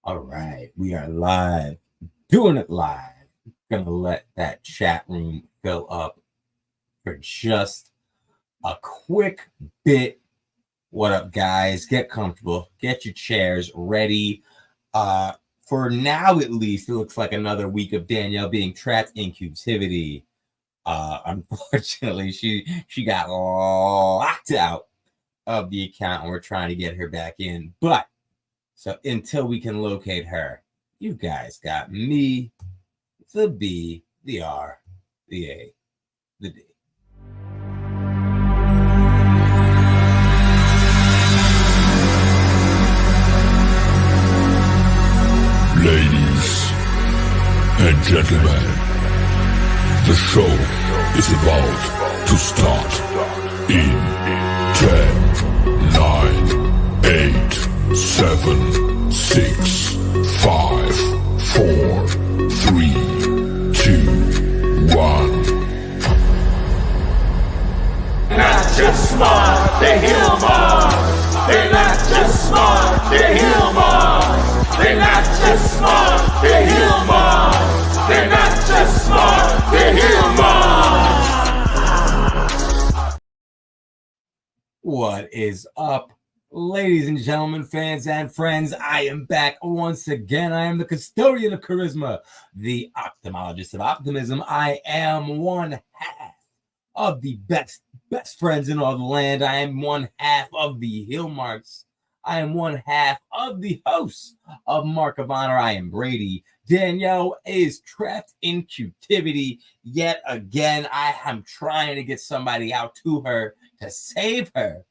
All right, we are live, doing it live. Gonna let that chat room fill up for just a quick bit. What up, guys? Get comfortable, get your chairs ready. For now, at least, it looks like another week of Danielle being trapped in captivity. Unfortunately, she got locked out of the account, and we're trying to get her back in. But so until we can locate her, you guys got me, the B, the R, the A, the D. Ladies and gentlemen, the show is about to start in 10, 9, 8, 7, 6, 5, 4, 3, 2, 1. Not just smart, they heal more. They're not just smart, they heal more. They're not just smart, they heal more. They're not just smart, they heal more. What is up, ladies and gentlemen, fans and friends? I am back once again. I am the custodian of charisma, the ophthalmologist of optimism. I am one half of the best friends in all the land. I am one half of the Hillmarks. I am one half of the hosts of Mark of Honor. I am Brady. Danielle is trapped in captivity yet again. I am trying to get somebody out to her to save her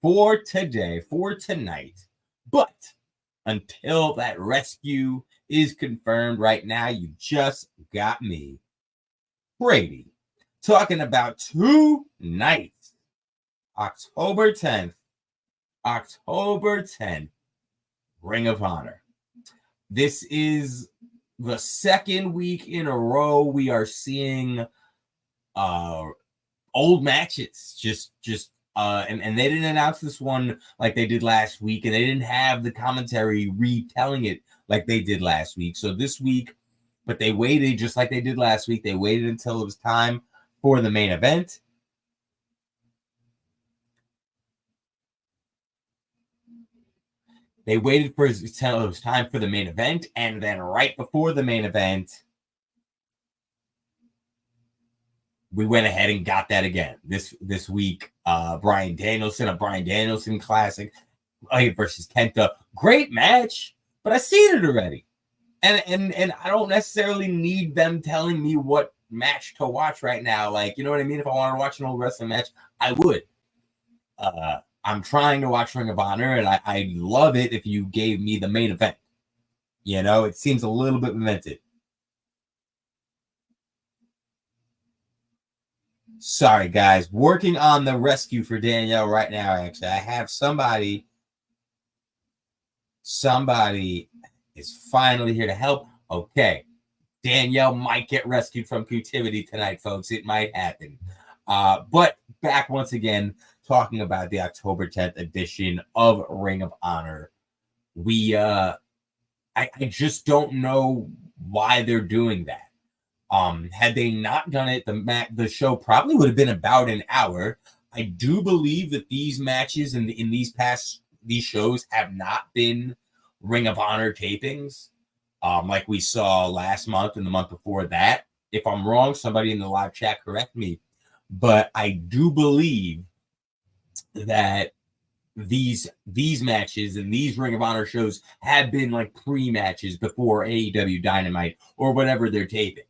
for today, for tonight. But until that rescue is confirmed right now, you just got me, Brady, talking about two nights, October 10th, Ring of Honor. This is the second week in a row we are seeing old matches. And they didn't announce this one like they did last week, and they didn't have the commentary retelling it like they did last week. So this week, but they waited just like they did last week. They waited until it was time for the main event. They waited until it was time for the main event, and then right before the main event, we went ahead and got that again. This week, Bryan Danielson, a Bryan Danielson classic versus Kenta. Great match, but I've seen it already. And I don't necessarily need them telling me what match to watch right now. Like, you know what I mean? If I wanted to watch an old wrestling match, I would. I'm trying to watch Ring of Honor, and I love it if you gave me the main event. You know, it seems a little bit invented. Sorry, guys. Working on the rescue for Danielle right now, actually. I have somebody is finally here to help. Okay. Danielle might get rescued from captivity tonight, folks. It might happen. But back once again, talking about the October 10th edition of Ring of Honor. I just don't know why they're doing that. Had they not done it, the show probably would have been about an hour. I do believe that these matches in these shows have not been Ring of Honor tapings, like we saw last month and the month before that. If I'm wrong, somebody in the live chat correct me. But I do believe that these matches and these Ring of Honor shows have been like pre-matches before AEW Dynamite or whatever they're taping.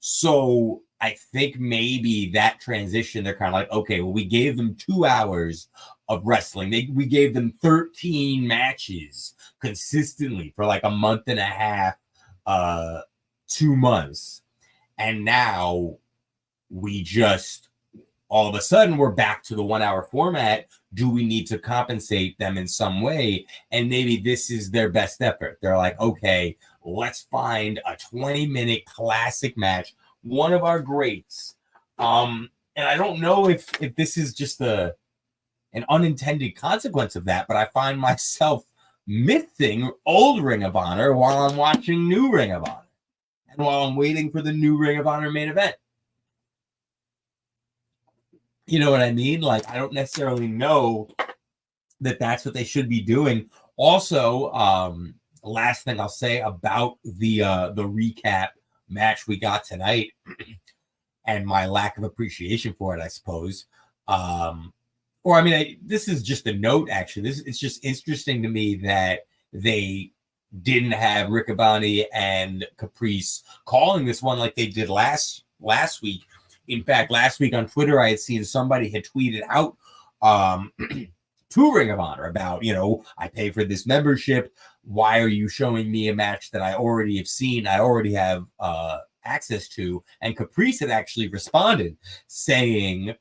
So I think maybe that transition, they're kind of like, okay, well, we gave them 2 hours of wrestling. We gave them 13 matches consistently for like a month and a half, 2 months. And now we just, all of a sudden, we're back to the 1 hour format. Do we need to compensate them in some way? And maybe this is their best effort. They're like, okay, let's find a 20-minute classic match, one of our greats. And I don't know if this is just an unintended consequence of that, but I find myself missing old Ring of Honor while I'm watching new Ring of Honor and while I'm waiting for the new Ring of Honor main event. You know what I mean? Like, I don't necessarily know that that's what they should be doing. Also, last thing I'll say about the recap match we got tonight and my lack of appreciation for it, I suppose. Or I mean, this is just a note, actually. It's just interesting to me that they didn't have Riccaboni and Caprice calling this one like they did last week. In fact, last week on Twitter, I had seen somebody had tweeted out to Ring of Honor about, I pay for this membership. Why are you showing me a match that I already have seen? I already have access to. And Caprice had actually responded saying,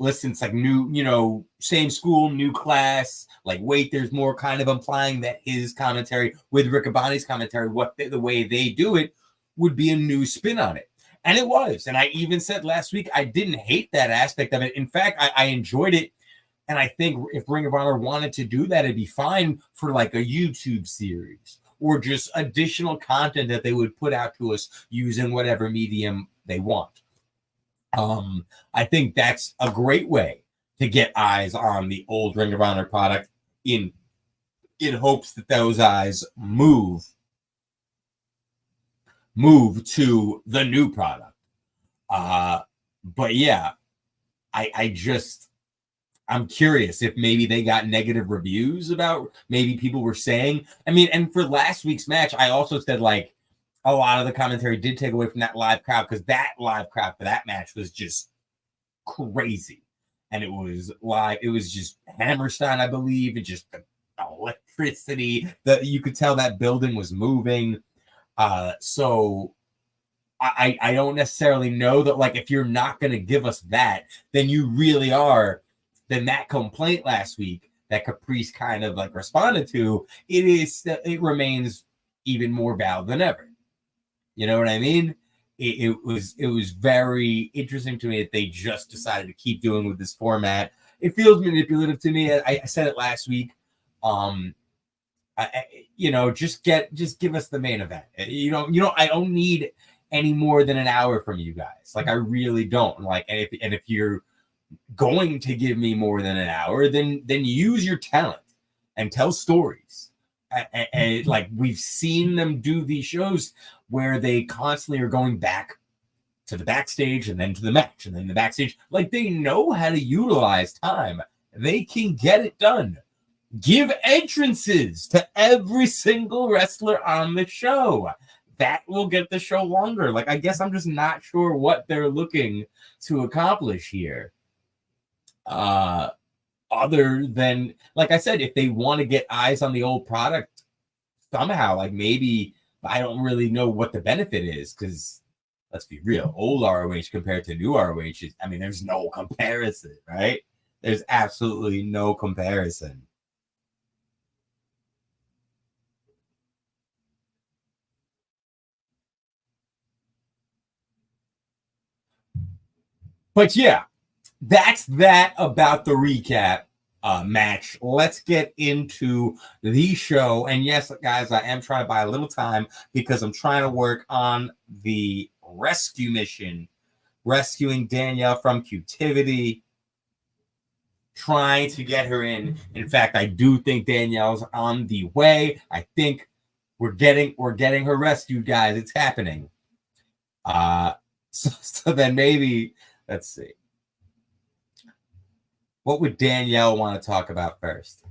listen, it's like new, same school, new class. Like, wait, there's more, kind of implying that his commentary with Riccaboni's commentary, the way they do it would be a new spin on it. And it was. And I even said last week, I didn't hate that aspect of it. In fact, I enjoyed it. And I think if Ring of Honor wanted to do that, it'd be fine for like a YouTube series or just additional content that they would put out to us using whatever medium they want. I think that's a great way to get eyes on the old Ring of Honor product in hopes that those eyes move to the new product. But yeah, I'm curious if maybe they got negative reviews about, maybe people were saying, and for last week's match, I also said like a lot of the commentary did take away from that live crowd, because that live crowd for that match was just crazy. And it was live. It was just Hammerstein, I believe, and just the electricity that you could tell that building was moving. So I don't necessarily know that, like, if you're not going to give us that, then you really are, then that complaint last week that Caprice kind of like responded to, it remains even more valid than ever. You know what I mean? It was very interesting to me that they just decided to keep doing with this format. It feels manipulative to me. I said it last week. Just give us the main event. I don't need any more than an hour from you guys. Like, I really don't. Like, and if you're going to give me more than an hour, then use your talent and tell stories. And like, we've seen them do these shows where they constantly are going back to the backstage and then to the match and then the backstage. Like, they know how to utilize time. They can get it done. Give entrances to every single wrestler on the show. That will get the show longer. Like, I guess I'm just not sure what they're looking to accomplish here. Other than, like I said, if they want to get eyes on the old product somehow, like, maybe, I don't really know what the benefit is, because let's be real, old ROH compared to new ROH is, there's no comparison, right? There's absolutely no comparison. But yeah, that's that about the recap match. Let's get into the show. And yes, guys, I am trying to buy a little time because I'm trying to work on the rescue mission, rescuing Danielle from captivity, trying to get her in. In fact, I do think Danielle's on the way. I think we're getting her rescued, guys. It's happening. So then maybe, let's see. What would Danielle want to talk about first?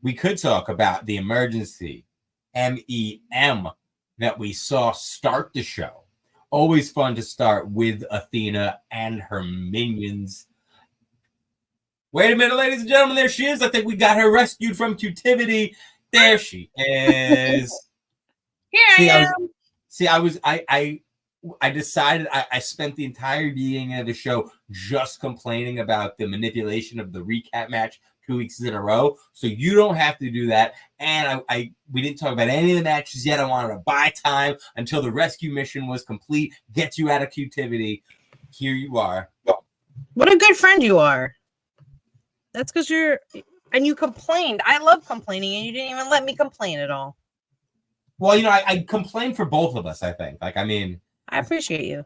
We could talk about the emergency MEM that we saw start the show. Always fun to start with Athena and her minions. Wait a minute, ladies and gentlemen, there she is. I think we got her rescued from captivity. There she is. Here I decided I spent the entire beginning of the show just complaining about the manipulation of the recap match 2 weeks in a row. So you don't have to do that. And we didn't talk about any of the matches yet. I wanted to buy time until the rescue mission was complete, get you out of captivity. Here you are. What a good friend you are. That's because you complained. I love complaining, and you didn't even let me complain at all. Well, I complained for both of us, I think. I appreciate you.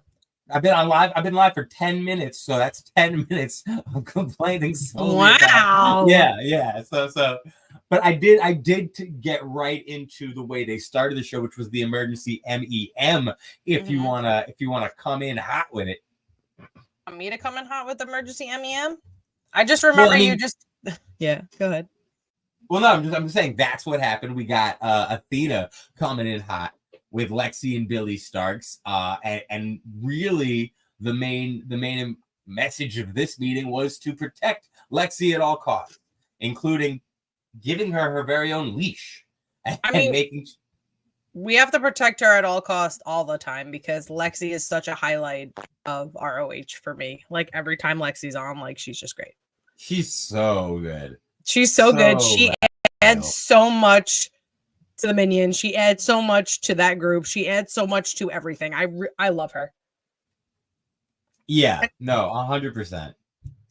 I've been live for 10 minutes, so that's 10 minutes of complaining. Wow. Yeah. So, but I did get right into the way they started the show, which was the emergency MEM. If you wanna come in hot with it. Want me to come in hot with emergency MEM? I just remember you just. Yeah, go ahead. Well, no, I'm just saying that's what happened. We got Athena coming in hot with Lexi and Billy Starks, and really the main message of this meeting was to protect Lexi at all costs, including giving her very own leash. We have to protect her at all costs all the time because Lexi is such a highlight of ROH for me. Like every time Lexi's on, like she's just great. She's so good. She's so good. She adds so much to the Minions. She adds so much to that group. She adds so much to everything. I love her. Yeah, no, 100%.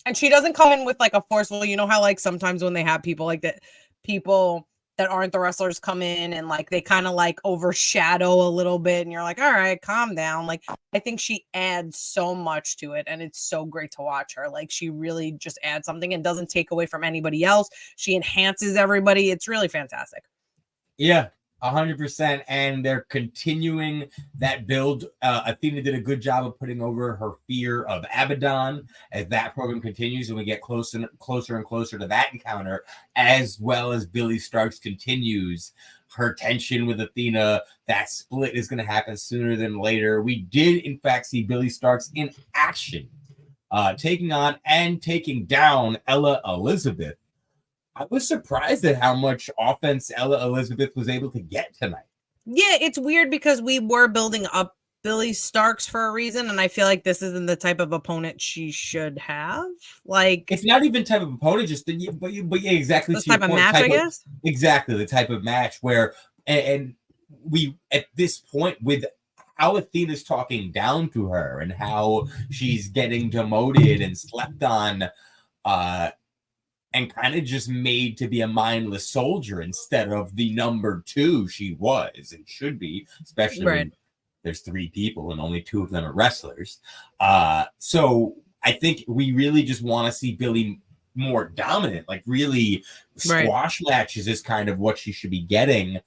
And she doesn't come in with like a forceful, you know how like sometimes when they have people like that, people that aren't the wrestlers come in and like they kind of like overshadow a little bit and you're like, all right, calm down. Like I think she adds so much to it and it's so great to watch her. Like she really just adds something and doesn't take away from anybody else. She enhances everybody. It's really fantastic. Yeah, 100%. And they're continuing that build. Athena did a good job of putting over her fear of Abaddon as that program continues and we get closer and closer to that encounter, as well as Billy Starks continues her tension with Athena. That split is going to happen sooner than later. We did, in fact, see Billy Starks in action, taking on and taking down Ella Elizabeth. I was surprised at how much offense Ella Elizabeth was able to get tonight. Yeah, it's weird because we were building up Billy Starks for a reason, and I feel like this isn't the type of opponent she should have. Like, it's not even type of opponent, but yeah, exactly. This type of match, I guess. Exactly the type of match where, and we at this point with how Athena's talking down to her and how she's getting demoted and slept on, and kind of just made to be a mindless soldier instead of the number 2 she was and should be, especially when there's 3 people and only 2 of them are wrestlers. So I think we really just want to see Billy more dominant, like really squash matches is kind of what she should be getting.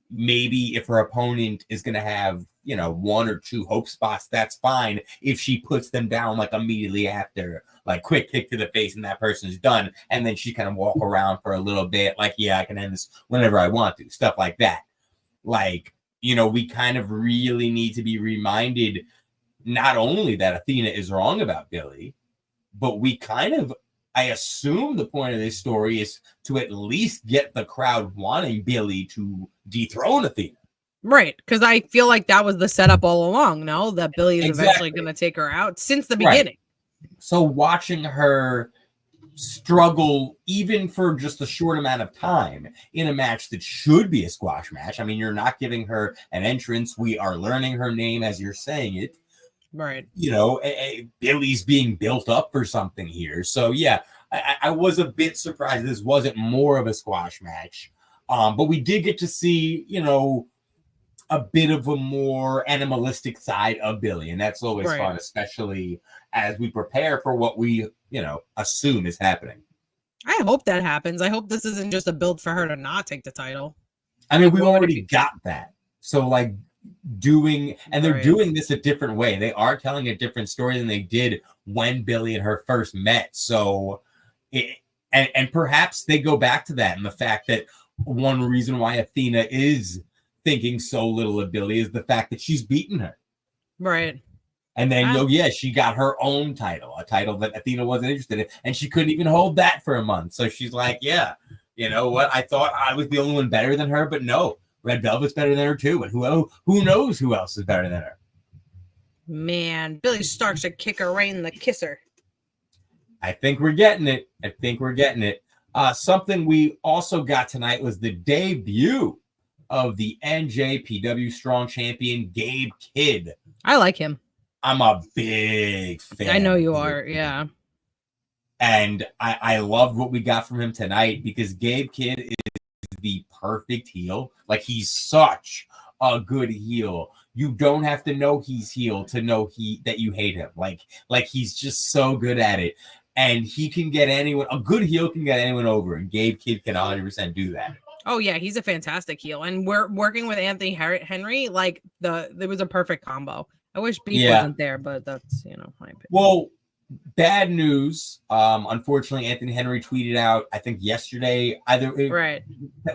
Maybe if her opponent is going to have, 1 or 2 hope spots, that's fine. If she puts them down like immediately after, like quick kick to the face and that person's done. And then she kind of walk around for a little bit. Like, yeah, I can end this whenever I want to, stuff like that. Like, we kind of really need to be reminded not only that Athena is wrong about Billy, but I assume the point of this story is to at least get the crowd wanting Billy to dethrone Athena. Right, because I feel like that was the setup all along, no? That Billy is eventually going to take her out since the beginning. So watching her struggle, even for just a short amount of time, in a match that should be a squash match. I mean, you're not giving her an entrance. We are learning her name as you're saying it. Right. Billy's being built up for something here. So, yeah, I was a bit surprised this wasn't more of a squash match. But we did get to see, a bit of a more animalistic side of Billy. And that's always fun, especially as we prepare for what we, assume is happening. I hope that happens. I hope this isn't just a build for her to not take the title. I mean, we already got that. So, like, they're doing this a different way. They are telling a different story than they did when Billy and her first met. So, and perhaps they go back to that. And the fact that one reason why Athena is thinking so little of Billy is the fact that she's beaten her. Right. And then, she got her own title, a title that Athena wasn't interested in, and she couldn't even hold that for a month. So she's like, yeah, you know what? I thought I was the only one better than her, but no, Red Velvet's better than her too. And who knows who else is better than her? Man, Billy Stark should kick her right in the kisser. I think we're getting it. I think we're getting it. Something we also got tonight was the debut of the NJPW Strong Champion, Gabe Kidd. I like him. I'm a big fan. I know you are. Yeah. And I loved what we got from him tonight because Gabe Kidd is the perfect heel. Like, he's such a good heel. You don't have to know he's heel to know that you hate him. Like he's just so good at it. And he can get anyone, a good heel can get anyone over, and Gabe Kidd can 100% do that. Oh yeah, he's a fantastic heel, and we're working with Anthony Henry. Like there was a perfect combo. I wish Beef wasn't there, but that's my opinion. Well, bad news. Unfortunately, Anthony Henry tweeted out, I think yesterday,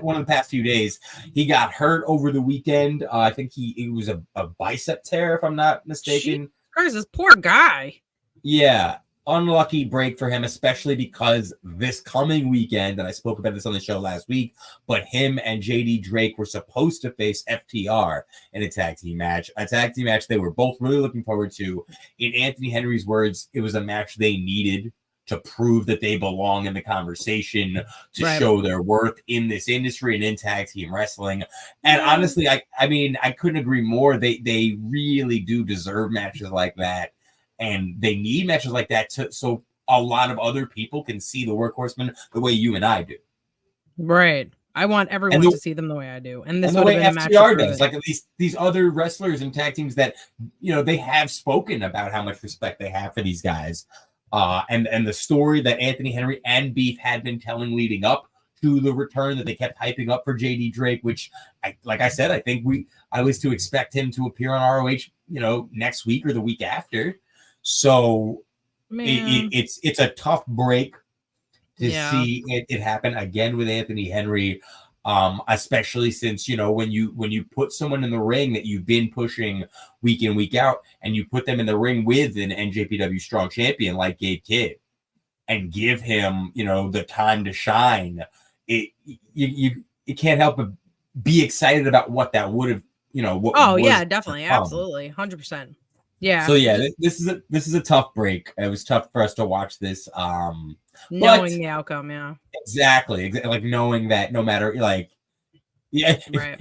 one of the past few days, he got hurt over the weekend. I think it was a bicep tear, if I'm not mistaken. Jeez, this poor guy. Yeah. Unlucky break for him, especially because this coming weekend, and I spoke about this on the show last week, but him and JD Drake were supposed to face FTR in a tag team match. A tag team match they were both really looking forward to. In Anthony Henry's words, it was a match they needed to prove that they belong in the conversation, to show their worth in this industry and in tag team wrestling. And honestly, I mean, I couldn't agree more. They really do deserve matches like that. And they need matches like that so a lot of other people can see the Workhorsemen the way you and I do. Right. I want everyone to see them the way I do. And this the way FTR does. Like these other wrestlers and tag teams that, they have spoken about how much respect they have for these guys. And the story that Anthony Henry and Beef had been telling leading up to the return that they kept hyping up for JD Drake, which like I said, I think I was to expect him to appear on ROH, next week or the week after. So it's a tough break to see it happen again with Anthony Henry, especially since when you put someone in the ring that you've been pushing week in, week out, and you put them in the ring with an NJPW Strong Champion like Gabe Kidd and give him the time to shine, you can't help but be excited about what that would have definitely, absolutely, 100%. Yeah. So yeah, this is a tough break. It was tough for us to watch this. Knowing the outcome, yeah. Exactly. Like knowing that no matter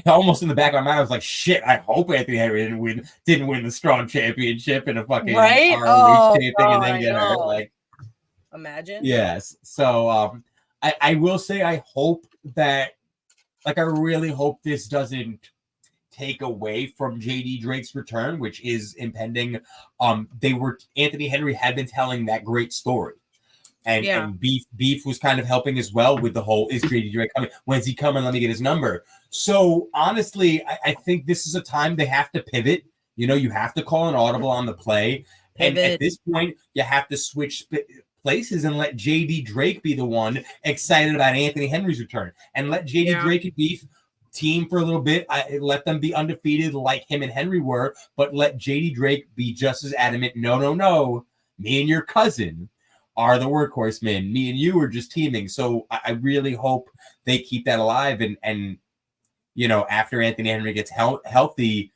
almost in the back of my mind, I was like, shit, I hope Anthony Henry didn't win the Strong Championship in a fucking ROH taping and then get hurt. Like, imagine. Yes. So I will say I hope that, like, I really hope this doesn't take away from JD Drake's return, which is impending. Anthony Henry had been telling that great story, and Beef was kind of helping as well with the whole, is JD Drake coming? When's he coming? Let me get his number. So honestly, I think this is a time they have to pivot. You have to call an audible on the play, and at this point, you have to switch places and let JD Drake be the one excited about Anthony Henry's return, and let JD Drake and Beef team for a little bit. I let them be undefeated like him and Henry were, but let JD Drake be just as adamant. No. Me and your cousin are the Workhorsemen. Me and you are just teaming. So I really hope they keep that alive. And after Anthony Henry gets healthy,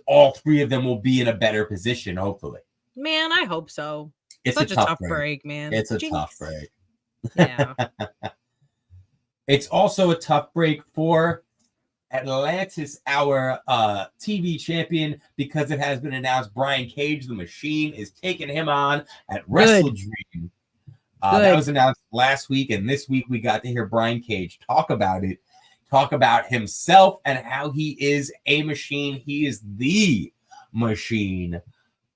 all three of them will be in a better position, hopefully. Man, I hope so. It's such a tough break, man. It's a tough break. Yeah. It's also a tough break for Atlantis, our TV champion, because it has been announced Brian Cage, the Machine, is taking him on at Wrestle Dream. That was announced last week, and this week we got to hear Brian Cage talk about it, talk about himself and how he is a machine. He is the Machine.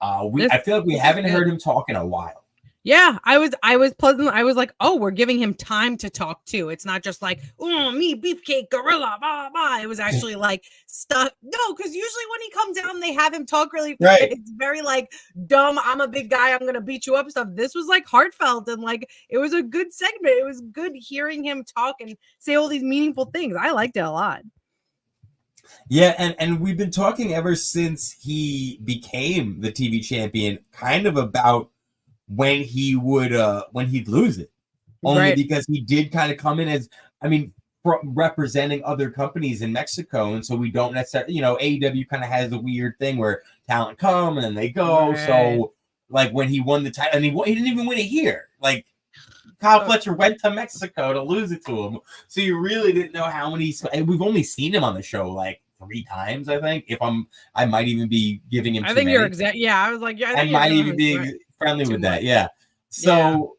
I feel like we haven't heard him talk in a while. Yeah, I was pleasant. I was like, oh, we're giving him time to talk too. It's not just like, oh, me, Beefcake, Gorilla, blah, blah. It was actually like stuff. No, because usually when he comes down, they have him talk really fast. Right. It's very like dumb. I'm a big guy. I'm going to beat you up stuff. This was like heartfelt and like it was a good segment. It was good hearing him talk and say all these meaningful things. I liked it a lot. Yeah, and we've been talking ever since he became the TV champion kind of about when he would when he'd lose it, only because he did kind of come in as, representing other companies in Mexico, and so we don't necessarily, AEW kind of has the weird thing where talent come and then they go. So like when he won the title, and he didn't even win it here. Like Kyle Fletcher went to Mexico to lose it to him, so you really didn't know how many. We've only seen him on the show like 3 times, I think. I might even be giving him. I think you're exactly. Yeah, I was like, yeah, I might even be friendly with that. Yeah, so.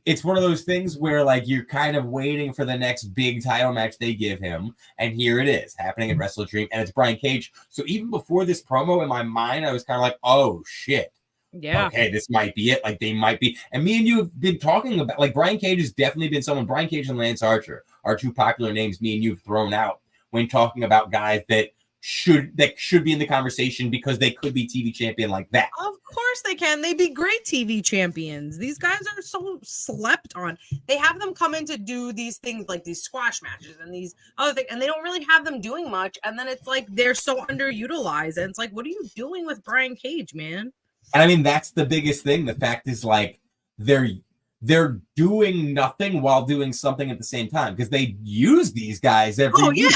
It's one of those things where like you're kind of waiting for the next big title match they give him, and here it is happening in Wrestle Dream, and it's Brian Cage. So even before this promo, in my mind, I was kind of like, "Oh shit, yeah, okay, this might be it." Like they might be, and me and you have been talking about like Brian Cage has definitely been someone. Brian Cage and Lance Archer are 2 popular names me and you've thrown out when talking about guys that should be in the conversation because they could be TV champion like that. Of course they can. They'd be great TV champions. These guys are so slept on. They have them come in to do these things like these squash matches and these other things, and they don't really have them doing much. And then it's like they're so underutilized. And it's like, what are you doing with Brian Cage, man? And I mean, that's the biggest thing. The fact is like they're doing nothing while doing something at the same time because they use these guys every week.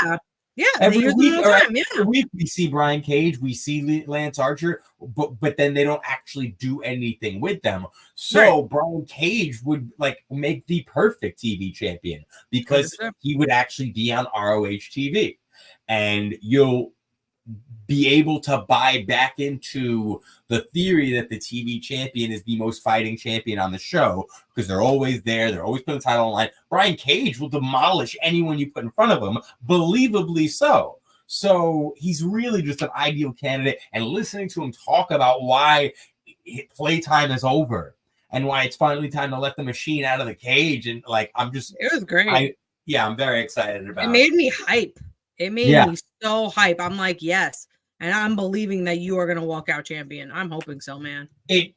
Yeah, every week we see Brian Cage, we see Lance Archer, but then they don't actually do anything with them. So Brian Cage would like make the perfect TV champion because 100%. He would actually be on ROH TV, and you'll be able to buy back into the theory that the TV champion is the most fighting champion on the show because they're always there. They're always putting the title on the line. Brian Cage will demolish anyone you put in front of him, believably so. So he's really just an ideal candidate. And listening to him talk about why playtime is over and why it's finally time to let the machine out of the cage. And like, it was great. I'm very excited about it. It made me hype. It made me so hype. I'm like, yes. And I'm believing that you are going to walk out champion. I'm hoping so, man. It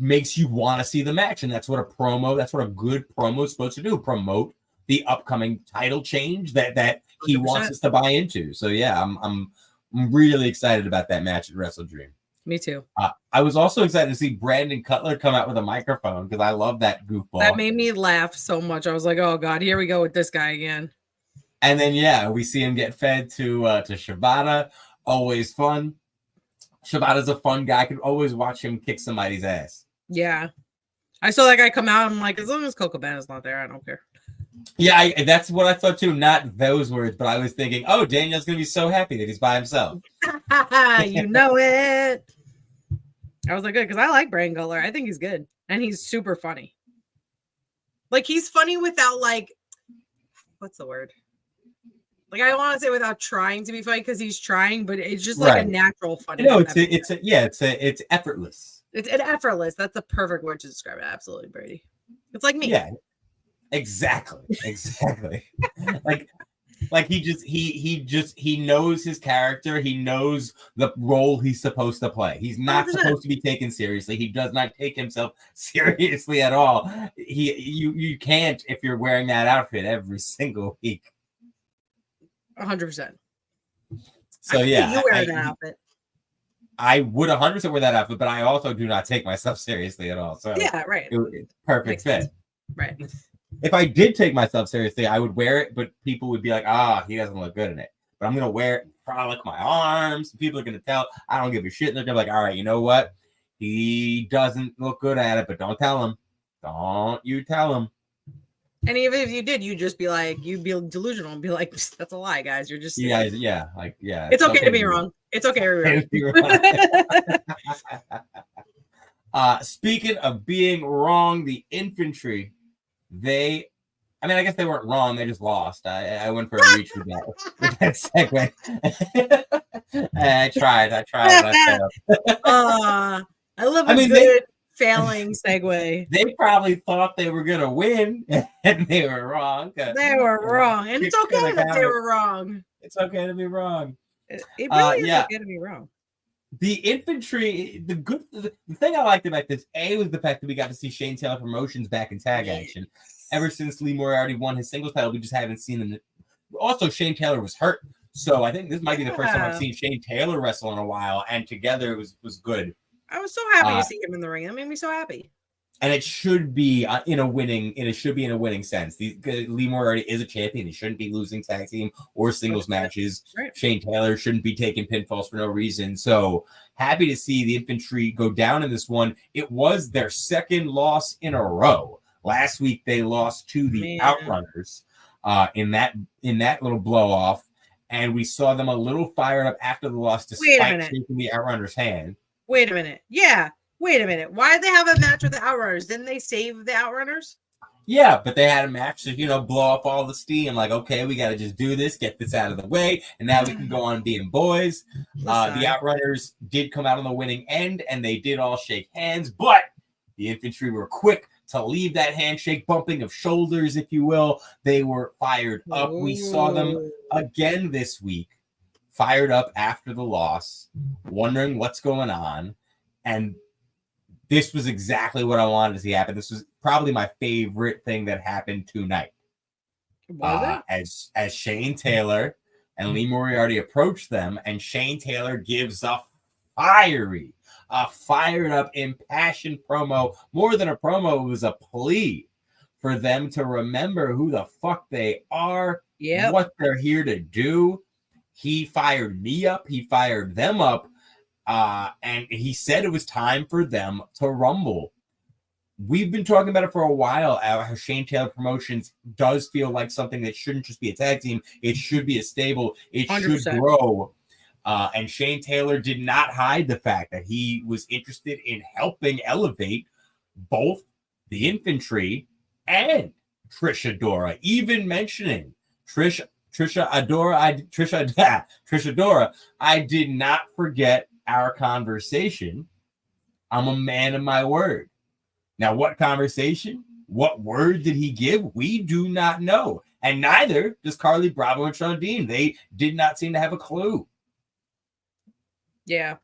makes you want to see the match. And that's what a good promo is supposed to do. Promote the upcoming title change that he 100%. Wants us to buy into. So yeah, I'm really excited about that match at Wrestle Dream. Me too. I was also excited to see Brandon Cutler come out with a microphone because I love that goofball. That made me laugh so much. I was like, oh God, here we go with this guy again. And then, we see him get fed to Shibata. Always fun. Shibata's a fun guy. I could always watch him kick somebody's ass. Yeah. I saw that guy come out. I'm like, as long as Coco Cabana's not there, I don't care. Yeah, that's what I thought too. Not those words, but I was thinking, oh, Danielle's going to be so happy that he's by himself. You know it. I was like, good, because I like Brandon Cutler. I think he's good. And he's super funny. Like, he's funny without, like, what's the word? Like, I don't want to say without trying to be funny because he's trying, but it's just like a natural funny. No, it's effortless. It's effortless. That's the perfect word to describe it. Absolutely, Brady. It's like me. Yeah, exactly. like he knows his character. He knows the role he's supposed to play. He's not 100%. Supposed to be taken seriously. He does not take himself seriously at all. You can't if you're wearing that outfit every single week. 100%. So yeah, you wear that outfit. I would 100% wear that outfit, but I also do not take myself seriously at all. So yeah, right. It's perfect fit. Sense. Right. If I did take myself seriously, I would wear it, but people would be like, he doesn't look good in it. But I'm gonna wear it and frolic my arms. People are gonna tell I don't give a shit. And they're gonna be like, all right, you know what? He doesn't look good at it, but don't tell him. Don't you tell him. And even if you did, you'd just be like, you'd be delusional and be like, that's a lie, guys. You're just yeah. It's okay to be wrong. It's okay to be wrong. Speaking of being wrong, the infantry, I guess they weren't wrong. They just lost. I went for a reach with that segue. I tried. I failed. I love a good failing segue. They probably thought they were gonna win, and they were wrong. They were wrong, and it's okay that they were wrong. It's okay to be wrong. It really is okay to be wrong. The infantry, the thing I liked about this, was the fact that we got to see Shane Taylor Promotions back in tag action. Ever since Lee Moriarty won his singles title, we just haven't seen him. Also, Shane Taylor was hurt, so I think this might be the first time I've seen Shane Taylor wrestle in a while, and together it was good. I was so happy to see him in the ring. That made me so happy. And it should be in a winning sense. Lee Moriarty is a champion. He shouldn't be losing tag team or singles matches. Right. Shane Taylor shouldn't be taking pinfalls for no reason. So happy to see the Infantry go down in this one. It was their second loss in a row. Last week they lost to the Outrunners in that little blow off, and we saw them a little fired up after the loss despite shaking the Outrunners' hand. Wait a minute. Yeah. Wait a minute. Why did they have a match with the Outrunners? Didn't they save the Outrunners? Yeah, but they had a match to, blow off all the steam. Like, okay, we got to just do this, get this out of the way, and now we can go on being boys. The Outrunners did come out on the winning end, and they did all shake hands, but the Infantry were quick to leave that handshake bumping of shoulders, if you will. They were fired up. We saw them again this week, fired up after the loss, wondering what's going on, and this was exactly what I wanted to see happen. This was probably my favorite thing that happened tonight. As Shane Taylor and Lee Moriarty approached them, and Shane Taylor gives a fired up, impassioned promo. More than a promo, it was a plea for them to remember who the fuck they are, what they're here to do. He fired me up. He fired them up. And he said it was time for them to rumble. We've been talking about it for a while. How Shane Taylor Promotions does feel like something that shouldn't just be a tag team. It should be a stable. It 100%. Should grow. And Shane Taylor did not hide the fact that he was interested in helping elevate both the Infantry and Trish Adora. Even mentioning Trish Adora. I did not forget our conversation. I'm a man of my word. Now, what conversation? What word did he give? We do not know. And neither does Carly Bravo and Sean Dean. They did not seem to have a clue. Yeah.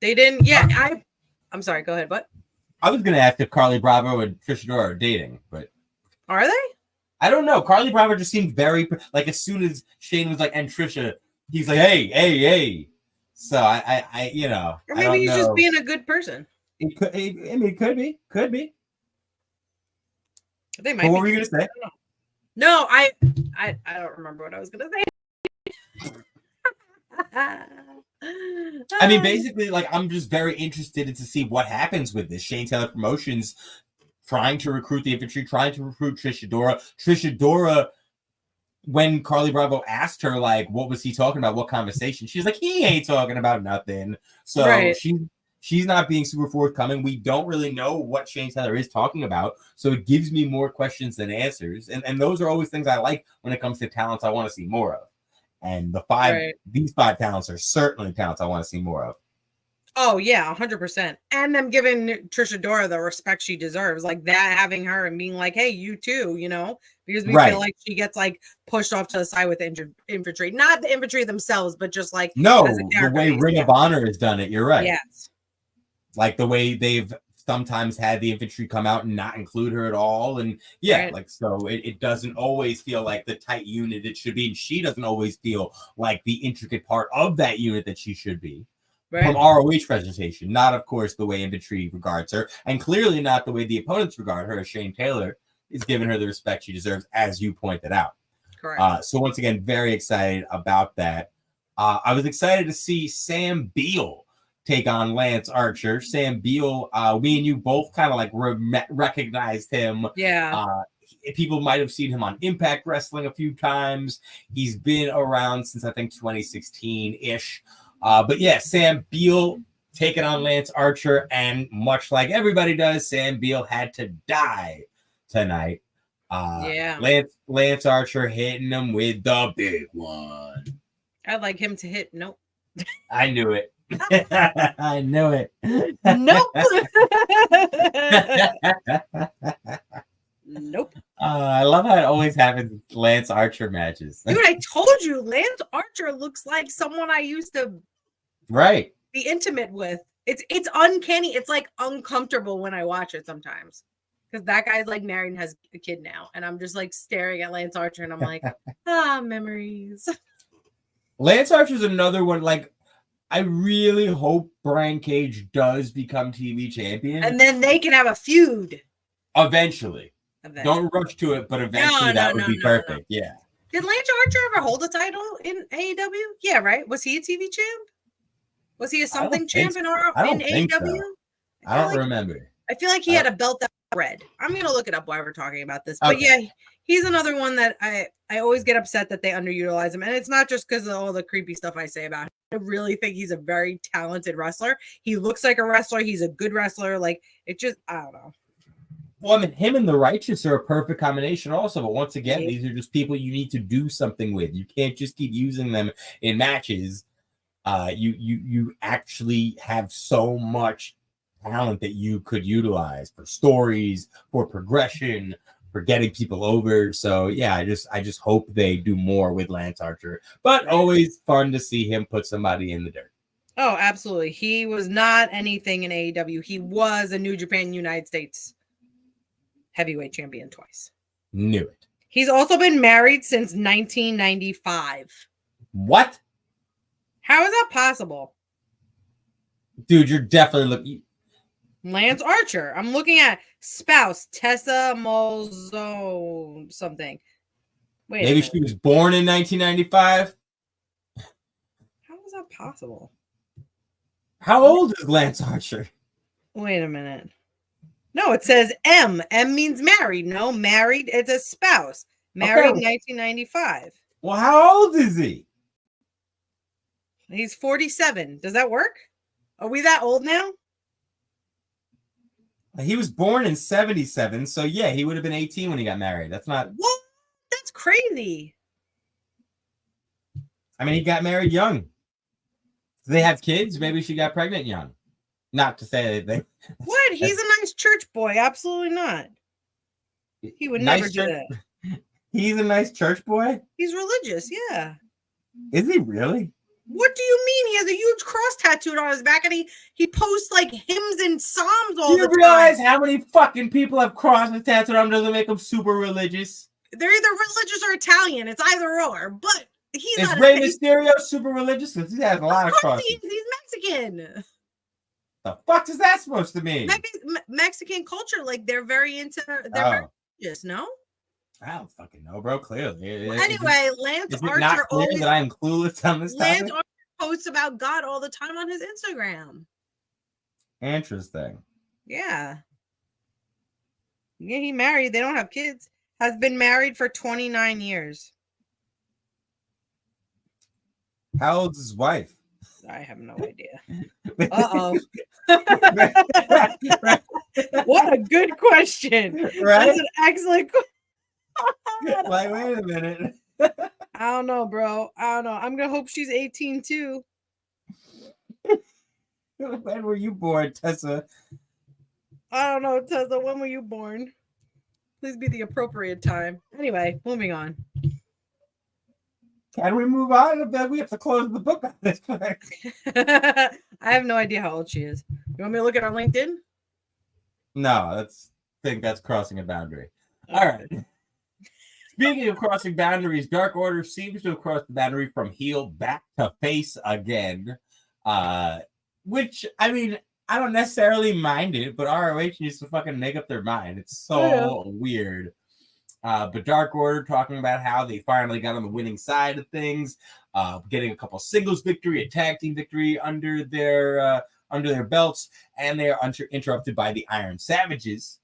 They didn't. Yeah, I'm sorry. Go ahead. What? I was going to ask if Carly Bravo and Trish Adora are dating, but... Are they? I don't know. Carly Bravo just seemed very... Like, as soon as Shane was like, and Trisha, he's like, hey. So I or maybe he's just being a good person. It could be. They might. What were you gonna say? No, I don't remember what I was gonna say. I mean, basically, like, I'm just very interested to see what happens with this. Shane Taylor Promotions trying to recruit the Infantry, trying to recruit Trish Adora. Trish Adora, when Carly Bravo asked her, like, what was he talking about? What conversation? She's like, he ain't talking about nothing. So right. She's not being super forthcoming. We don't really know what Shane Taylor is talking about. So it gives me more questions than answers. And those are always things I like when it comes to talents I want to see more of. And these five talents are certainly talents I want to see more of. Oh, yeah, 100%. And them giving Trish Adora the respect she deserves. Like that, having her and being like, hey, you too, because we feel like she gets like pushed off to the side with the Infantry. Not the Infantry themselves, but just like the way Ring of Honor has done it. You're right. Yes. Like the way they've sometimes had the Infantry come out and not include her at all. And so it doesn't always feel like the tight unit it should be. And she doesn't always feel like the intricate part of that unit that she should be. Right. From ROH presentation, not of course the way Infantry regards her, and clearly not the way the opponents regard her. Shane Taylor is giving her the respect she deserves, as you pointed out. Correct. So once again, very excited about that. I was excited to see Sam Beal take on Lance Archer. Sam Beal, we and you both kind of like recognized him. Yeah. People might have seen him on Impact Wrestling a few times. He's been around since I think 2016-ish. But yeah, Sam Beal taking on Lance Archer, and much like everybody does, Sam Beal had to die tonight. Lance Archer hitting him with the big one. I'd like him to hit. Nope. I knew it. I knew it. Nope. Nope. I love how it always happens with Lance Archer matches. Dude, I told you, Lance Archer looks like someone I used to be intimate with. It's uncanny. It's like uncomfortable when I watch it sometimes. Because that guy's like married and has a kid now. And I'm just like staring at Lance Archer and I'm like, memories. Lance Archer's another one. Like, I really hope Brian Cage does become TV champion. And then they can have a feud. Eventually. Don't rush to it, but eventually that would be perfect. Yeah. Did Lance Archer ever hold a title in AEW? Yeah, right. Was he a TV champ? Was he a something champ in AEW? So. I don't remember. I feel like he had a belt that was red. I'm gonna look it up while we're talking about this. But yeah, he's another one that I always get upset that they underutilize him. And it's not just because of all the creepy stuff I say about him. I really think he's a very talented wrestler. He looks like a wrestler. He's a good wrestler. Like, it just, I don't know. Well, I mean, him and the Righteous are a perfect combination also. But once again, these are just people you need to do something with. You can't just keep using them in matches. You actually have so much talent that you could utilize for stories, for progression, for getting people over. So yeah, I just hope they do more with Lance Archer. But always fun to see him put somebody in the dirt. Oh, absolutely. He was not anything in AEW. He was a New Japan United States heavyweight champion twice. Knew it. He's also been married since 1995. What? How is that possible? Dude, you're definitely looking. Lance Archer. I'm looking at spouse Tessa Molzo something. Wait. Maybe she was born in 1995. How is that possible? How old is Lance Archer? Wait a minute. No, it says M. M means married. No, married. It's a spouse. Married 1995. Well, how old is he? He's 47. Does that work? Are we that old now? He was born in 77, so yeah, he would have been 18 when he got married. That's not... What? That's crazy. I mean, he got married young. Do they have kids? Maybe she got pregnant young. Not to say anything. What? He's a nice church boy. Absolutely not. He would never do that. He's a nice church boy? He's religious, yeah. Is he really? What do you mean? He has a huge cross tattooed on his back, and he posts like hymns and psalms all the time. Do you realize how many fucking people have crosses tattooed on them? Doesn't make them super religious. They're either religious or Italian. It's either or. But he's is not. Rey Mysterio super religious? Because he has a lot of crosses. He's Mexican. The fuck is that supposed to mean? Mexican culture, like they're very into. They're very religious. No. I don't fucking know, bro. Clearly. Well, anyway, Lance Archer not clear that I am clueless on this topic? Lance Archer posts about God all the time on his Instagram. Interesting. Yeah. Yeah, he married. They don't have kids. Has been married for 29 years. How old is his wife? I have no idea. Uh-oh. What a good question. Right? That's an excellent question. Like, wait a minute. I don't know, bro. I don't know. I'm gonna hope she's 18 too. When were you born, Tessa? I don't know, Tessa. When were you born? Please be the appropriate time. Anyway, moving on. Can we move on? Then we have to close the book on this point. I have no idea how old she is. You want me to look at her LinkedIn? No, I think that's crossing a boundary. All right. Speaking of crossing boundaries, Dark Order seems to have crossed the boundary from heel back to face again. Which, I mean, I don't necessarily mind it, but ROH needs to fucking make up their mind. It's so weird. But Dark Order talking about how they finally got on the winning side of things, getting a couple singles victory, a tag team victory under their belts, and they are interrupted by the Iron Savages.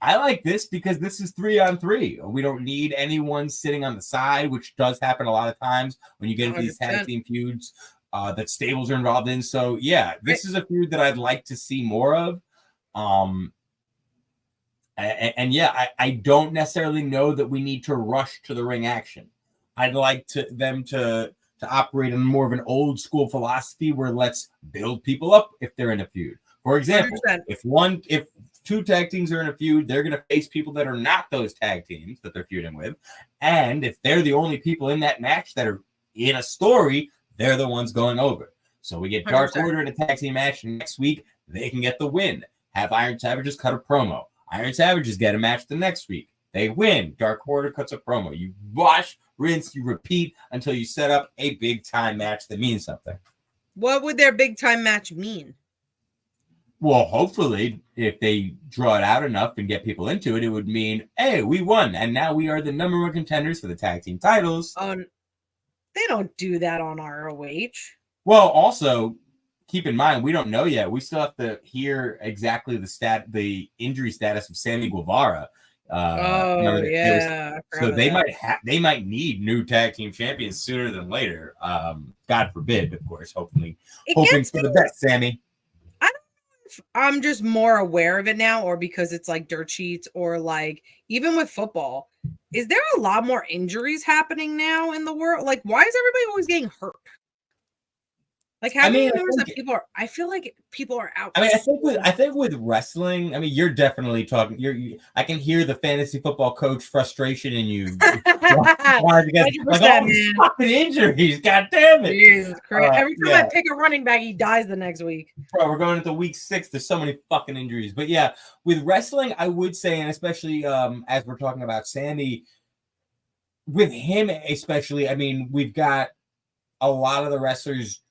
I like this because this is 3-on-3. We don't need anyone sitting on the side, which does happen a lot of times when you get into these tag team feuds that stables are involved in. So, yeah, this is a feud that I'd like to see more of. And yeah, I don't necessarily know that we need to rush to the ring action. I'd like them to operate in more of an old school philosophy where let's build people up if they're in a feud. For example, 100%. if two tag teams are in a feud, they're going to face people that are not those tag teams that they're feuding with. And if they're the only people in that match that are in a story, they're the ones going over. So we get Dark 100%. Order in a tag team match next week. They can get the win. Have Iron Savages cut a promo. Iron Savages get a match the next week. They win. Dark Order cuts a promo. You wash, rinse, you repeat until you set up a big time match that means something. What would their big time match mean? Well, hopefully, if they draw it out enough and get people into it, it would mean, hey, we won, and now we are the #1 contenders for the tag team titles. They don't do that on ROH. Well, also, keep in mind, we don't know yet. We still have to hear exactly the injury status of Sammy Guevara. So they might need new tag team champions sooner than later. God forbid, of course. Hoping for the best, Sammy. I'm just more aware of it now, or because it's like dirt sheets, or like even with football, is there a lot more injuries happening now in the world? Like, why is everybody always getting hurt? Like, how many notice that people are? I feel like people are out. I mean, I think with wrestling, I mean, you're definitely talking. I can hear the fantasy football coach frustration in you. Like, these fucking injuries, god damn it! Jesus Christ. Every time I pick a running back, he dies the next week. Bro, we're going into week 6. There's so many fucking injuries. But yeah, with wrestling, I would say, and especially as we're talking about Sammy, with him especially, I mean, we've got a lot of the wrestlers.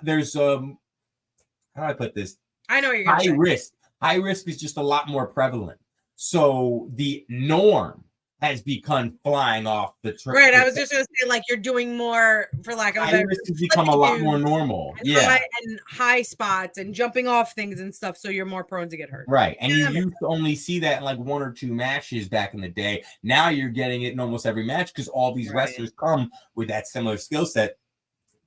There's how do I put this? I know what you're gonna say. High risk is just a lot more prevalent. So the norm has become flying off the train. Right. I was just gonna say, like, you're doing more, for lack of a better high risk has become a lot more normal. And high spots and jumping off things and stuff, so you're more prone to get hurt. Right. And you used to only see that in like 1 or 2 matches back in the day. Now you're getting it in almost every match because all these wrestlers come with that similar skill set.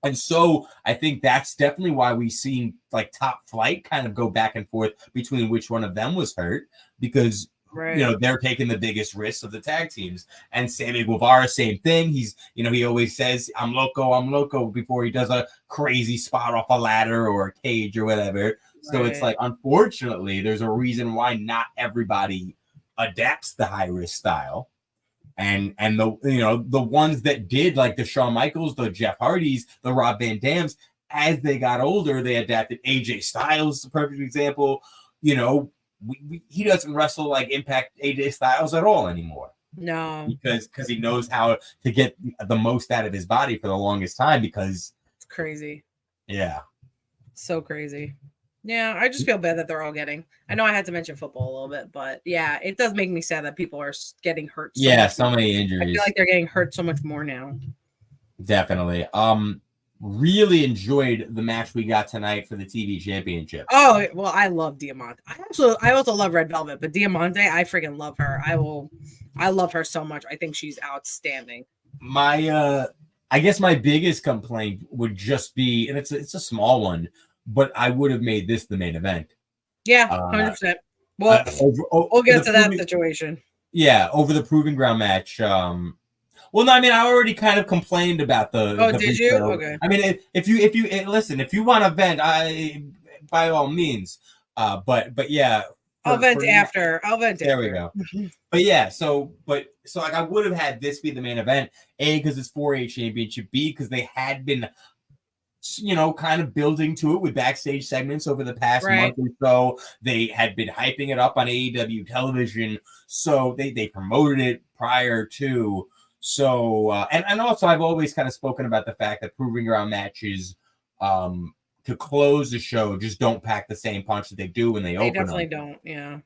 And so I think that's definitely why we've seen like Top Flight kind of go back and forth between which one of them was hurt, because they're taking the biggest risks of the tag teams. And Sammy Guevara, same thing. He's, he always says, I'm loco before he does a crazy spot off a ladder or a cage or whatever. So it's like, unfortunately, there's a reason why not everybody adapts the high risk style. And the ones that did, like the Shawn Michaels, the Jeff Hardys, the Rob Van Dams, as they got older, they adapted. AJ Styles is a perfect example. He doesn't wrestle like Impact AJ Styles at all anymore. No, because he knows how to get the most out of his body for the longest time. Because it's crazy. Yeah, so crazy. Yeah, I just feel bad that they're all getting. I know I had to mention football a little bit, but yeah, it does make me sad that people are getting hurt. So many injuries. I feel like they're getting hurt so much more now. Definitely. Really enjoyed the match we got tonight for the TV championship. Oh well, I love Diamante. I also love Red Velvet, but Diamante, I freaking love her. I love her so much. I think she's outstanding. I guess my biggest complaint would just be, and it's a small one, but I would have made this the main event. Yeah, 100%. Well, we'll get to that situation. Yeah, over the Proving Ground match. Well, no, I mean, I already kind of complained about the. Oh, did you? Okay. I mean, if you listen, if you want to vent, by all means. But yeah. I'll vent after. There we go. But yeah, so like I would have had this be the main event. A, because it's 4A championship. B, because they had been, kind of building to it with backstage segments over the past month or so. They had been hyping it up on AEW television, so they promoted it prior to. So and also I've always kind of spoken about the fact that Proving Ground matches to close the show just don't pack the same punch that they do when they open. They definitely don't. Yeah.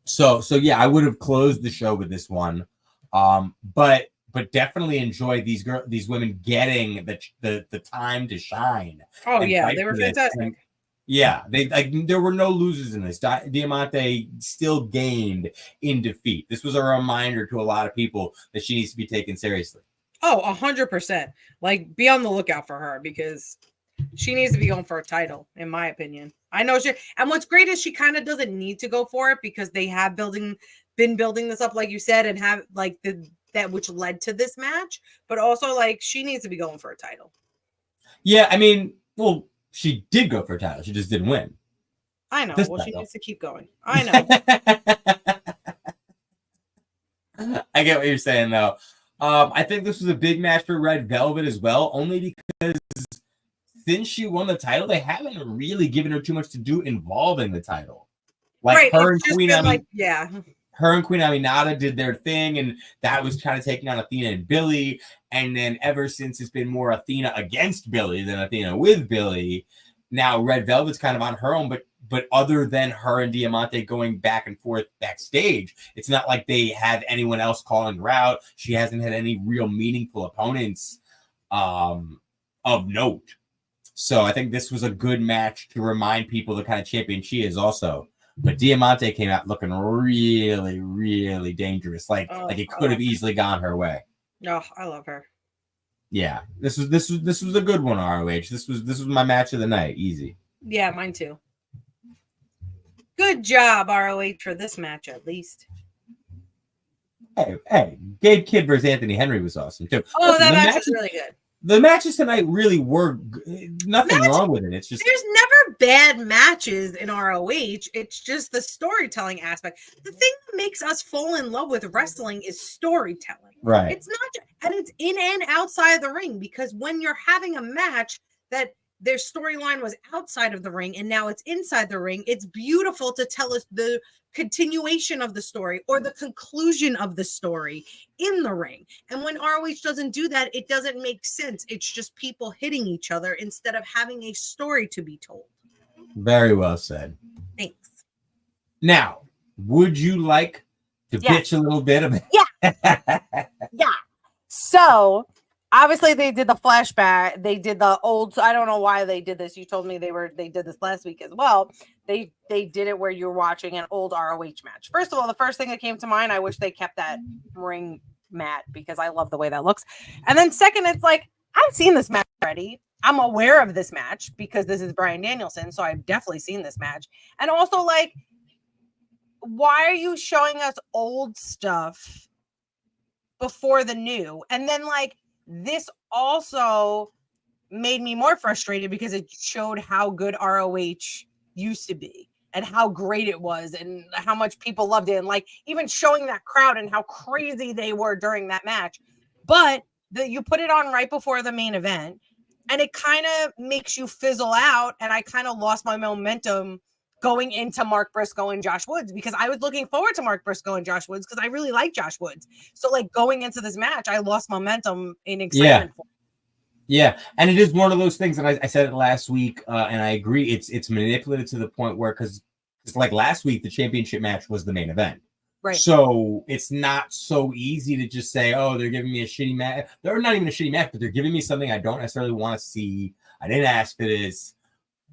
So yeah, I would have closed the show with this one, but definitely enjoyed these women getting the time to shine. Oh yeah, they were fantastic. And, yeah, there were no losers in this. Diamante still gained in defeat. This was a reminder to a lot of people that she needs to be taken seriously. Oh, 100%. Like, be on the lookout for her, because she needs to be going for a title, in my opinion. I know and what's great is she kind of doesn't need to go for it, because they have been building this up, like you said, and have like that which led to this match, but also like she needs to be going for a title. Yeah, I mean, well, she did go for a title. She just didn't win. I know. Well, she needs to keep going. I know. I get what you're saying, though. I think this was a big match for Red Velvet as well, only because since she won the title, they haven't really given her too much to do involving the title. Like her and Queen, her and Queen Aminata did their thing, and that was kind of taking on Athena and Billy. And then ever since, it's been more Athena against Billy than Athena with Billy. Now Red Velvet's kind of on her own, but other than her and Diamante going back and forth backstage, it's not like they have anyone else calling her out. She hasn't had any real meaningful opponents of note. So I think this was a good match to remind people the kind of champion she is also. But Diamante came out looking really, really dangerous. Like it could have easily gone her way. Oh, I love her. Yeah, this was a good one, ROH. This was my match of the night. Easy. Yeah, mine too. Good job, ROH, for this match at least. Hey, Gabe Kidd versus Anthony Henry was awesome too. Oh, that match was really good. The matches tonight really were nothing wrong with it. It's just there's never bad matches in ROH. It's just the storytelling aspect. The thing that makes us fall in love with wrestling is storytelling. Right. It's not, and it's in and outside of the ring, because when you're having a match that their storyline was outside of the ring and now it's inside the ring, it's beautiful to tell us the continuation of the story or the conclusion of the story in the ring. And when ROH doesn't do that, it doesn't make sense. It's just people hitting each other instead of having a story to be told. Very well said. Thanks. Now, would you like to pitch a little bit of it? Yeah. So obviously they did the flashback. They did the old. I don't know why they did this. You told me they did this last week as well. They did it where you're watching an old ROH match. First of all, the first thing that came to mind, I wish they kept that ring mat because I love the way that looks. And then second, it's like, I've seen this match already. I'm aware of this match because this is Bryan Danielson. So I've definitely seen this match. And also, like, why are you showing us old stuff before the new? And then, like, this also made me more frustrated because it showed how good ROH used to be and how great it was and how much people loved it. And like even showing that crowd and how crazy they were during that match. But you put it on right before the main event and it kind of makes you fizzle out. And I kind of lost my momentum going into Mark Briscoe and Josh Woods because I was looking forward to Mark Briscoe and Josh Woods because I really like Josh Woods. So like going into this match, I lost momentum in excitement. Yeah, and it is one of those things, and I said it last week, and I agree. It's manipulated to the point where, because like last week, the championship match was the main event. Right. So it's not so easy to just say, oh, they're giving me a shitty match. They're not even a shitty match, but they're giving me something I don't necessarily want to see. I didn't ask for this.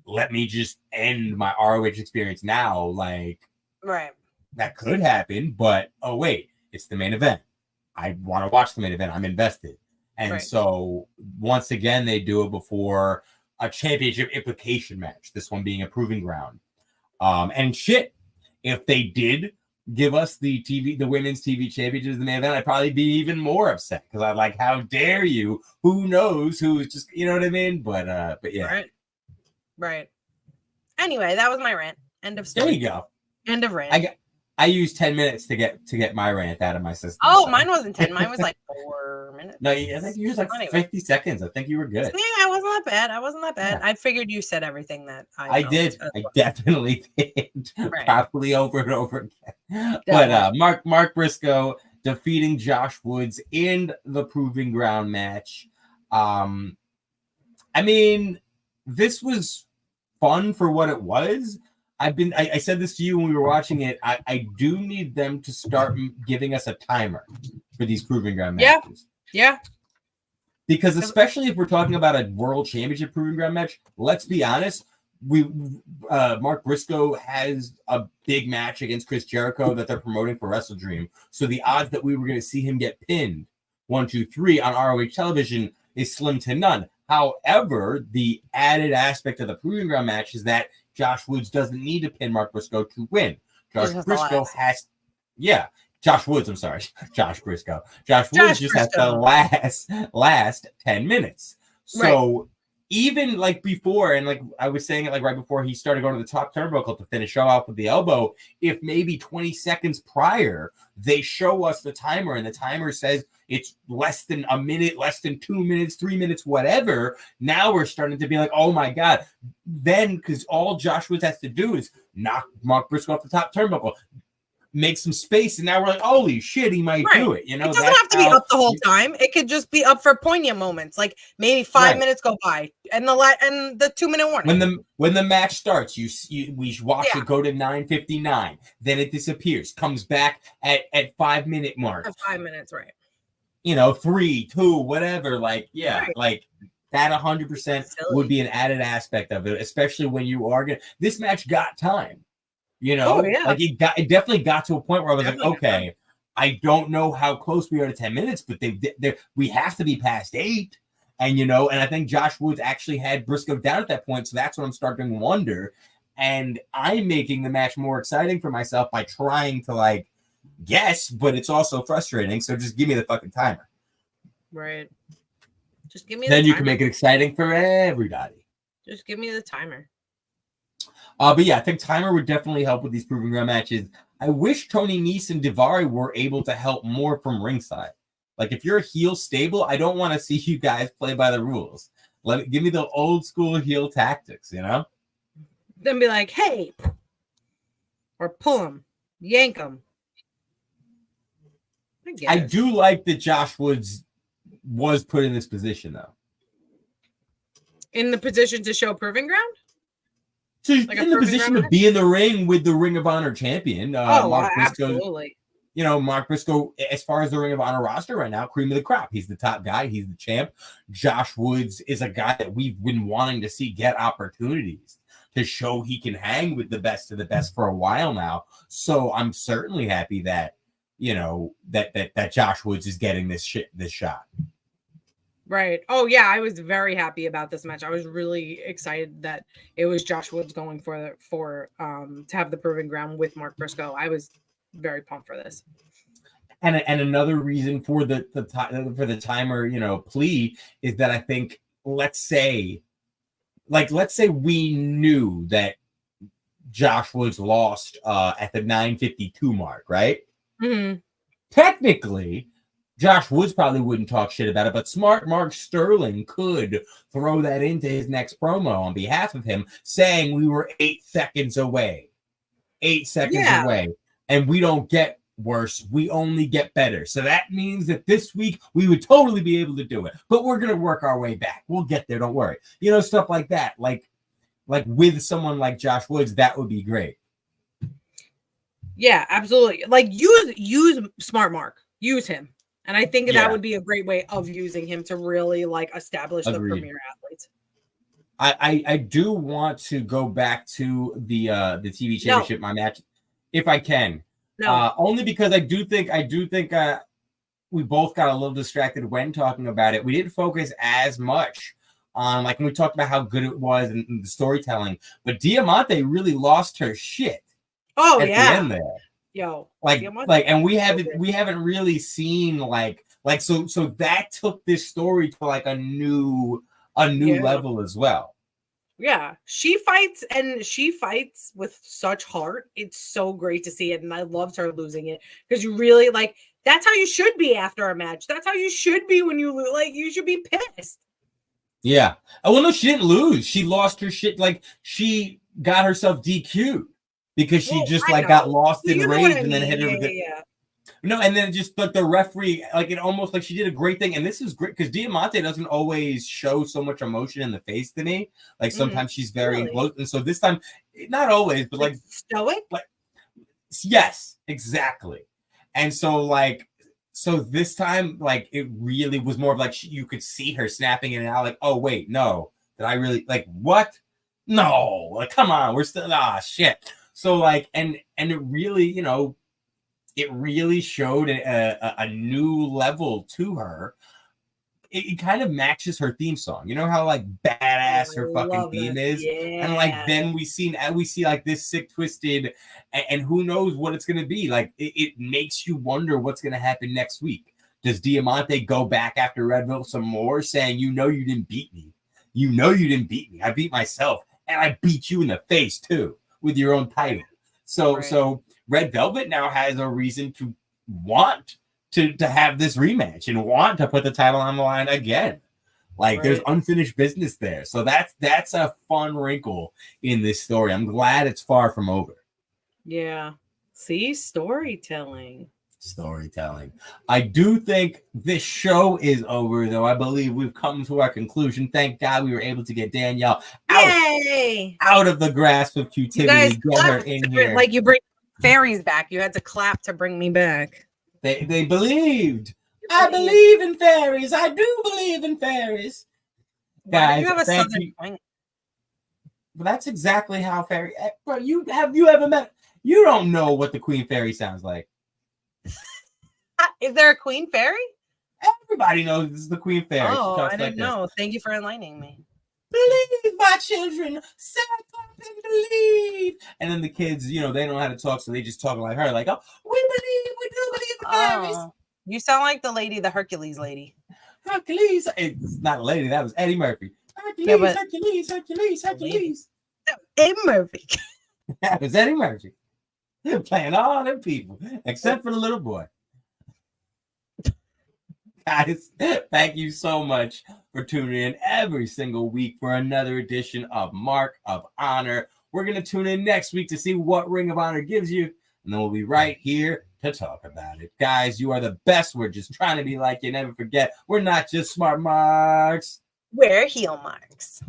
Let me just end my ROH experience now. Like, right. That could happen, but oh, wait, it's the main event. I want to watch the main event. I'm invested. And so once again, they do it before a championship implication match, this one being a proving ground. And shit, if they did give us the women's TV championship in the main event, I'd probably be even more upset because I'm like, how dare you? Who knows who's just, you know what I mean? But yeah. Right. Anyway, that was my rant. End of story. There you go. End of rant. I used 10 minutes to get my rant out of my system. Oh, so. Mine wasn't 10. Mine was like 4 minutes. No, I think you used like 50 seconds. I think you were good. Yeah, I wasn't that bad. Yeah. I figured you said everything that I did. I definitely did. Probably over and over again. Definitely. But Mark Briscoe defeating Josh Woods in the Proving Ground match. I mean, this was fun for what it was. I said this to you when we were watching it. I do need them to start giving us a timer for these Proving Ground matches. Yeah. Because especially if we're talking about a World Championship Proving Ground match, let's be honest. Mark Briscoe has a big match against Chris Jericho that they're promoting for Wrestle Dream. So the odds that we were going to see him get pinned 1, 2, 3 on ROH television is slim to none. However, the added aspect of the Proving Ground match is that Josh Woods doesn't need to pin Mark Briscoe to win. Josh Briscoe has, Josh Woods. I'm sorry, Josh Briscoe. Josh Woods just has the last 10 minutes. So even like before, and like I was saying it like right before he started going to the top turnbuckle to finish show off with the elbow, if maybe 20 seconds prior they show us the timer and the timer says it's less than a minute, less than 2 minutes, 3 minutes, whatever. Now we're starting to be like, oh my God. Then, because all Josh Woods has to do is knock Mark Briscoe off the top turnbuckle, make some space, and now we're like, holy shit, he might do it. You know, it doesn't have to be up the whole time. It could just be up for poignant moments, like maybe 5 minutes go by, and the 2-minute warning. When the match starts, we watch it go to 9:59, then it disappears, comes back at 5-minute mark. At 5 minutes, right? You know, 3, 2, whatever. Like, like that 100% would be an added aspect of it, especially when you are gonna. This match got time. You know, like it definitely got to a point where I was like, okay, I don't know how close we are to 10 minutes, but we have to be past 8. And, you know, and I think Josh Woods actually had Briscoe down at that point. So that's what I'm starting to wonder. And I'm making the match more exciting for myself by trying to like guess, but it's also frustrating. So just give me the fucking timer. Right. Just give me then you can make it exciting for everybody. Just give me the timer. But yeah, I think timer would definitely help with these proving ground matches. I wish Tony Nese and Daivari were able to help more from ringside. Like if you're a heel stable, I don't want to see you guys play by the rules. Give me the old school heel tactics, you know? Then be like, hey, or pull him, yank him. I do like that Josh Woods was put in this position, though. In the position to show proving ground? Like in the position to be in the ring with the Ring of Honor champion. Mark Briscoe, absolutely. You know, Mark Briscoe, as far as the Ring of Honor roster right now, cream of the crop. He's the top guy. He's the champ. Josh Woods is a guy that we've been wanting to see get opportunities to show he can hang with the best of the best for a while now. So I'm certainly happy that, you know, that Josh Woods is getting this shot. Right. Oh yeah, I was very happy about this match. I was really excited that it was Josh Woods going for to have the proving ground with Mark Briscoe. I was very pumped for this. And another reason for the timer, you know, plea is that I think let's say we knew that Josh Woods lost at the 9:52 mark, right? Mm-hmm. Technically, Josh Woods probably wouldn't talk shit about it, but smart Mark Sterling could throw that into his next promo on behalf of him, saying we were 8 seconds away. 8 seconds away. And we don't get worse. We only get better. So that means that this week we would totally be able to do it. But we're going to work our way back. We'll get there. Don't worry. You know, stuff like that. Like with someone like Josh Woods, that would be great. Yeah, absolutely. Like use smart Mark. Use him. And I think that would be a great way of using him to really like establish the premier athletes. I do want to go back to the TV championship, my match, if I can. Only because I do think we both got a little distracted when talking about it. We didn't focus as much on like when we talked about how good it was and the storytelling, but Diamante really lost her shit. Oh at the end there. Yo, and we haven't really seen so that took this story to like a new level as well. Yeah, she fights with such heart. It's so great to see it, and I loved her losing it because you really like that's how you should be after a match. That's how you should be when you lose. Like you should be pissed. Yeah. Oh well, no, she didn't lose. She lost her shit. Like she got herself DQ'd. Because she got lost in rage and then hit her with it. No, and then just like the referee, like it almost like she did a great thing. And this is great because Diamante doesn't always show so much emotion in the face to me. Like sometimes she's very enclosed. And so this time, not always, but like stoic. Like yes, exactly. And so this time, like it really was more of like you could see her snapping in and out, like, oh wait, no, did I really like what? No, like come on, we're still shit. So like, and it really, you know, it really showed a new level to her. It kind of matches her theme song. You know how like badass her fucking theme is, and like then we see like this sick twisted, and who knows what it's gonna be. Like it makes you wonder what's gonna happen next week. Does Diamante go back after Redville some more, saying, you know, you didn't beat me. You know, you didn't beat me. I beat myself, and I beat you in the face too. With your own title. So Red Velvet now has a reason to want to have this rematch and want to put the title on the line again. Like there's unfinished business there. So that's a fun wrinkle in this story. I'm glad it's far from over. Yeah. See, storytelling. I do think this show is over, though. I believe we've come to our conclusion. Thank God we were able to get Danielle out of the grasp of Q-tivity. Get her in here. Like you bring fairies back. You had to clap to bring me back. They believed. I believe in fairies. I do believe in fairies. Guys, you have a thank southern you. twang? But that's exactly how fairy. Bro, have you ever met? You don't know what the queen fairy sounds like. Is there a queen fairy? Everybody knows this is the queen fairy. Oh, I didn't know. Thank you for enlightening me. Believe, my children, set up and believe. And then the kids, they don't know how to talk, so they just talk like her, like, oh, we do believe in fairies. Oh, you sound like the lady, the Hercules lady. Hercules. It's not a lady, that was Eddie Murphy. Hercules, Yeah, but... Hercules. Eddie Murphy. That was Eddie Murphy. Playing all them people, except for the little boy. Guys, thank you so much for tuning in every single week for another edition of Mark of Honor. We're going to tune in next week to see what Ring of Honor gives you, and then we'll be right here to talk about it. Guys, you are the best. We're just trying to be like you. Never forget, we're not just smart marks. We're heel marks.